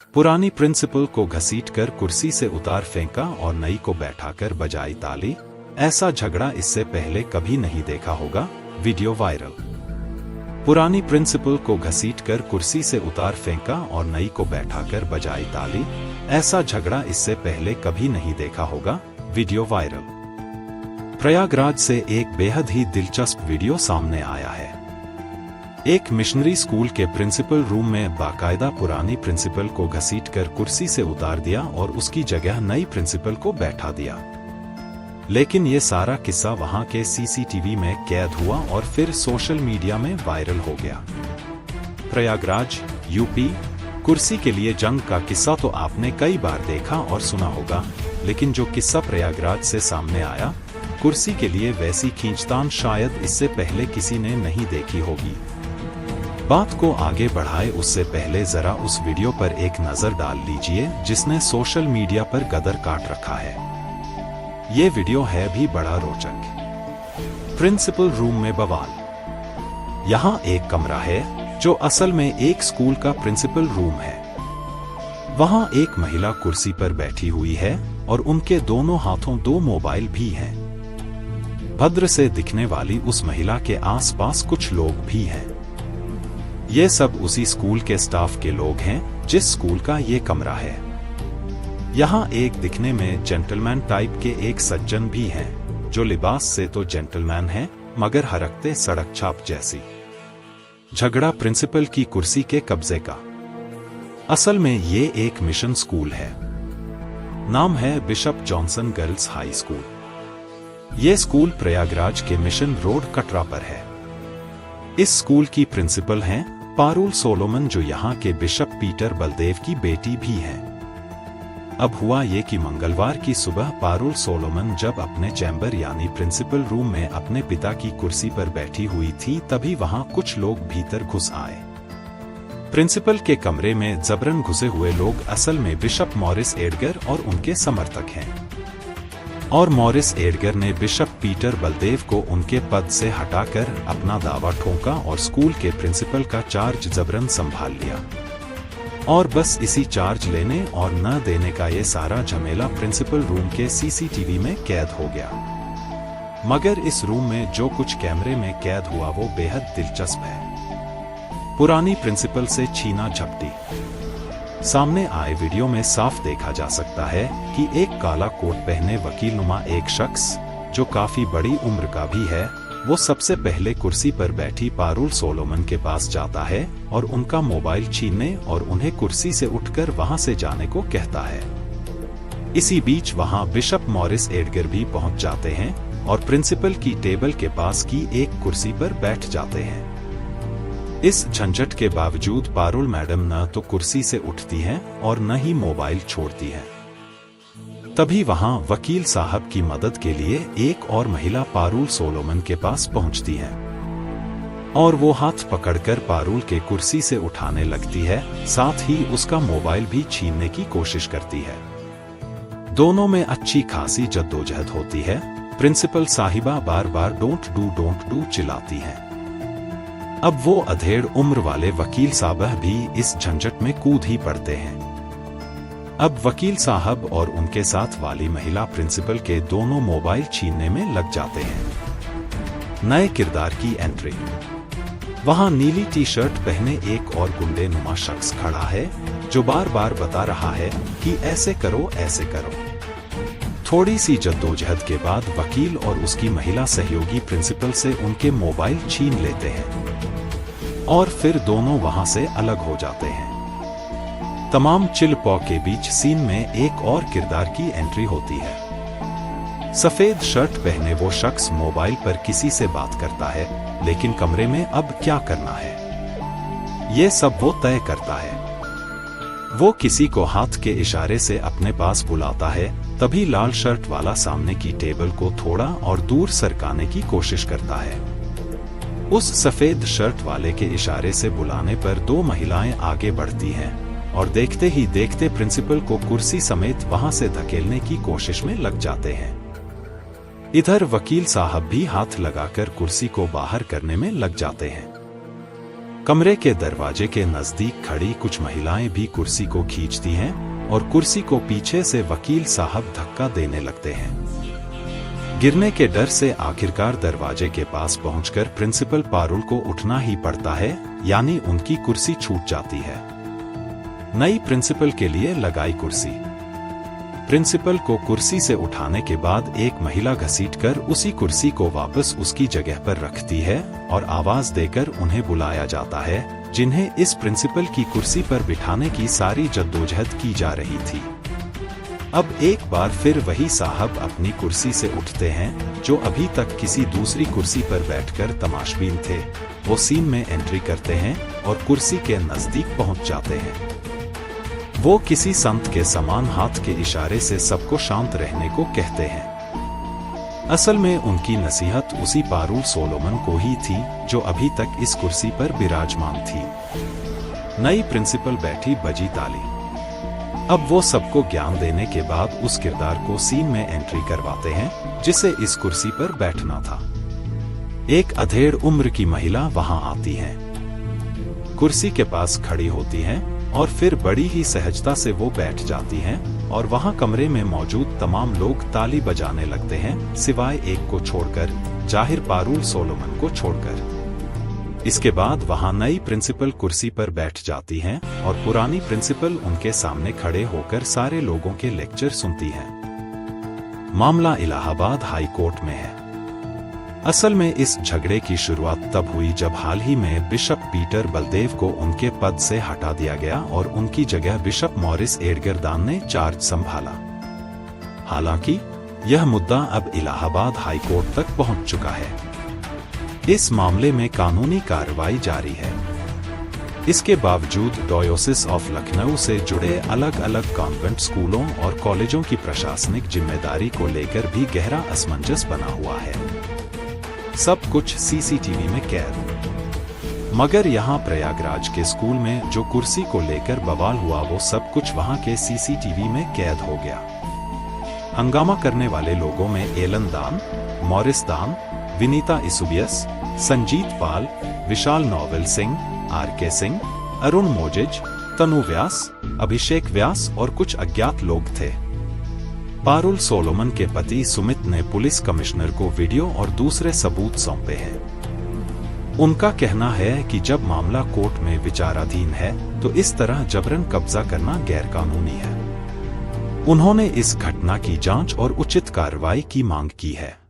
पुरानी प्रिंसिपल को घसीटकर कुर्सी से उतार फेंका और नई को बैठाकर बजाई ताली। ऐसा झगड़ा इससे पहले कभी नहीं देखा होगा। Video viral. पुरानी प्रिंसिपल को घसीटकर कुर्सी से उतार फेंका और नई को बैठाकर बजाई ताली। ऐसा झगड़ा इससे पहले कभी नहीं देखा होगा। Video viral. प्रयागराज से एक बेहद ही दिलचस्प वीडियो सामने आया है। एक मिशनरी स्कूल के प्रिंसिपल रूम में बाकायदा पुरानी प्रिंसिपल को घसीटकर कुर्सी से उतार दिया और उसकी जगह नई प्रिंसिपल को बैठा दिया। लेकिन ये सारा किस्सा वहां के सीसीटीवी में कैद हुआ और फिर सोशल मीडिया में वायरल हो गया। प्रयागराज, यूपी। कुर्सी के लिए जंग का किस्सा तो आपने कई बार देखा और सुना होगा, लेकिन जो किस्सा प्रयागराज से सामने आया, कुर्सी के लिए वैसी खींचतान शायद इससे पहले किसी ने नहीं देखी होगी। बात को आगे बढ़ाए उससे पहले जरा उस वीडियो पर एक नजर डाल लीजिए जिसने सोशल मीडिया पर गदर काट रखा है। ये वीडियो है भी बड़ा रोचक। प्रिंसिपल रूम में बवाल। यहाँ एक कमरा है जो असल में एक स्कूल का प्रिंसिपल रूम है। वहाँ एक महिला कुर्सी पर बैठी हुई है और उनके दोनों हाथों 2 मोबाइल भी हैं। भद्र से दिखने वाली उस महिला के आसपास कुछ लोग भी हैं। ये सब उसी स्कूल के स्टाफ के लोग हैं जिस स्कूल का ये कमरा है। यहाँ एक दिखने में जेंटलमैन टाइप के एक सज्जन भी हैं, जो लिबास से तो जेंटलमैन हैं मगर हरकते सड़क छाप जैसी। झगड़ा प्रिंसिपल की कुर्सी के कब्जे का। असल में ये एक मिशन स्कूल है। नाम है bishop Johnson girls high school. ये स्कूल प्रयागराज के मिशन रोड कटरा पर है। इस स्कूल की प्रिंसिपल हैं पारुल सोलोमन, जो यहाँ के बिशप पीटर बलदेव की बेटी भी हैं। अब हुआ ये कि मंगलवार की सुबह पारुल सोलोमन जब अपने चैम्बर यानी प्रिंसिपल रूम में अपने पिता की कुर्सी पर बैठी हुई थी, तभी वहां कुछ लोग भीतर घुस आए। प्रिंसिपल के कमरे में जबरन घुसे हुए लोग असल में बिशप मॉरिस एडगर और उनके समर्थक हैं। और मॉरिस एडगर ने बिशप पीटर बलदेव को उनके पद से हटाकर अपना दावा ठोका और स्कूल के प्रिंसिपल का चार्ज जबरन संभाल लिया। और बस इसी चार्ज लेने और न देने का ये सारा झमेला प्रिंसिपल रूम के सीसीटीवी में कैद हो गया। मगर इस रूम में जो कुछ कैमरे में कैद हुआ वो बेहद दिलचस्प है। पुरानी प्रिंसिपल से छीना झपटी। सामने आए वीडियो में साफ देखा जा सकता है कि एक काला कोट पहने वकील नुमा एक शख्स, जो काफी बड़ी उम्र का भी है, वो सबसे पहले कुर्सी पर बैठी पारुल सोलोमन के पास जाता है और उनका मोबाइल छीनने और उन्हें कुर्सी से उठकर वहां से जाने को कहता है। इसी बीच वहां बिशप मॉरिस एडगर भी पहुंच जाते हैं और प्रिंसिपल की टेबल के पास की एक कुर्सी पर बैठ जाते हैं। इस झंझट के बावजूद पारुल मैडम न तो कुर्सी से उठती हैं और न ही मोबाइल छोड़ती हैं। तभी वहां वकील साहब की मदद के लिए एक और महिला पारुल सोलोमन के पास पहुंचती है और वो हाथ पकड़कर पारुल के कुर्सी से उठाने लगती है, साथ ही उसका मोबाइल भी छीनने की कोशिश करती है। दोनों में अच्छी खासी जद्दोजहद होती है। प्रिंसिपल साहिबा बार बार डोंट डू चिल्लाती हैं। अब वो अधेड़ उम्र वाले वकील साहब भी इस झंझट में कूद ही पड़ते हैं। अब वकील साहब और उनके साथ वाली महिला प्रिंसिपल के दोनों मोबाइल छीनने में लग जाते हैं। नए किरदार की एंट्री। वहां नीली टी शर्ट पहने एक और गुंडे नुमा शख्स खड़ा है, जो बार बार बता रहा है कि ऐसे करो ऐसे करो। थोड़ी सी जद्दोजहद के बाद वकील और उसकी महिला सहयोगी प्रिंसिपल से उनके मोबाइल छीन लेते हैं और फिर दोनों वहां से अलग हो जाते हैं। तमाम चिल-पौ के बीच सीन में एक और किरदार की एंट्री होती है। सफेद शर्ट पहने वो शख्स मोबाइल पर किसी से बात करता है, लेकिन कमरे में अब क्या करना है ये सब वो तय करता है। वो किसी को हाथ के इशारे से अपने पास बुलाता है, तभी लाल शर्ट वाला सामने की टेबल को थोड़ा और दूर सरकाने की कोशिश करता है। उस सफेद शर्ट वाले के इशारे से बुलाने पर 2 महिलाएं आगे बढ़ती हैं और देखते ही देखते प्रिंसिपल को कुर्सी समेत वहां से धकेलने की कोशिश में लग जाते हैं। इधर वकील साहब भी हाथ लगाकर कुर्सी को बाहर करने में लग जाते हैं। कमरे के दरवाजे के नजदीक खड़ी कुछ महिलाएं भी कुर्सी को खींचती हैं और कुर्सी को पीछे से वकील साहब धक्का देने लगते हैं। गिरने के डर से आखिरकार दरवाजे के पास पहुंचकर प्रिंसिपल पारुल को उठना ही पड़ता है, यानी उनकी कुर्सी छूट जाती है। नई प्रिंसिपल के लिए लगाई कुर्सी। प्रिंसिपल को कुर्सी से उठाने के बाद एक महिला घसीटकर उसी कुर्सी को वापस उसकी जगह पर रखती है और आवाज देकर उन्हें बुलाया जाता है, जिन्हें इस प्रिंसिपल की कुर्सी पर बिठाने की सारी जद्दोजहद की जा रही थी। अब एक बार फिर वही साहब अपनी कुर्सी से उठते हैं, जो अभी तक किसी दूसरी कुर्सी पर बैठकर तमाशबीन थे। वो सीन में एंट्री करते हैं और कुर्सी के नजदीक पहुंच जाते हैं। वो किसी संत के समान हाथ के इशारे से सबको शांत रहने को कहते हैं। असल में उनकी नसीहत उसी पारुल सोलोमन को ही थी, जो अभी तक इस कुर्सी पर विराजमान थी। नई प्रिंसिपल बैठी, बजी ताली। अब वो सबको ज्ञान देने के बाद उस किरदार को सीन में एंट्री करवाते हैं, जिसे इस कुर्सी पर बैठना था। एक अधेड़ उम्र की महिला वहां आती है, कुर्सी के पास खड़ी होती हैं और फिर बड़ी ही सहजता से वो बैठ जाती हैं और वहां कमरे में मौजूद तमाम लोग ताली बजाने लगते हैं, सिवाय एक को छोड़कर, जाहिर पारुल सोलोमन को छोड़कर। इसके बाद वहां नई प्रिंसिपल कुर्सी पर बैठ जाती हैं और पुरानी प्रिंसिपल उनके सामने खड़े होकर सारे लोगों के लेक्चर सुनती हैं। मामला इलाहाबाद हाई कोर्ट में है। असल में इस झगड़े की शुरुआत तब हुई जब हाल ही में बिशप पीटर बलदेव को उनके पद से हटा दिया गया और उनकी जगह बिशप मॉरिस एडगरदान ने चार्ज संभाला। हालांकि यह मुद्दा अब इलाहाबाद हाई कोर्ट तक पहुंच चुका है। इस मामले में कानूनी कार्रवाई जारी है। इसके बावजूद डायोसिस ऑफ लखनऊ से जुड़े अलग अलग कॉन्वेंट स्कूलों और कॉलेजों की प्रशासनिक जिम्मेदारी को लेकर भी गहरा असमंजस बना हुआ है। सब कुछ सीसीटीवी में कैद। मगर यहाँ प्रयागराज के स्कूल में जो कुर्सी को लेकर बवाल हुआ, वो सब कुछ वहाँ के सीसीटीवी में कैद हो गया। हंगामा करने वाले लोगों में एलन दान, मॉरिस दान, विनीता इसुबियस, संजीत पाल, विशाल नोवेल सिंह, आर.के. सिंह, अरुण मोजिज, तनु व्यास, अभिषेक व्यास और कुछ अज्ञात लोग थे। पारुल सोलोमन के पति सुमित ने पुलिस कमिश्नर को वीडियो और दूसरे सबूत सौंपे हैं। उनका कहना है कि जब मामला कोर्ट में विचाराधीन है तो इस तरह जबरन कब्जा करना गैरकानूनी है। उन्होंने इस घटना की जांच और उचित कार्रवाई की मांग की है।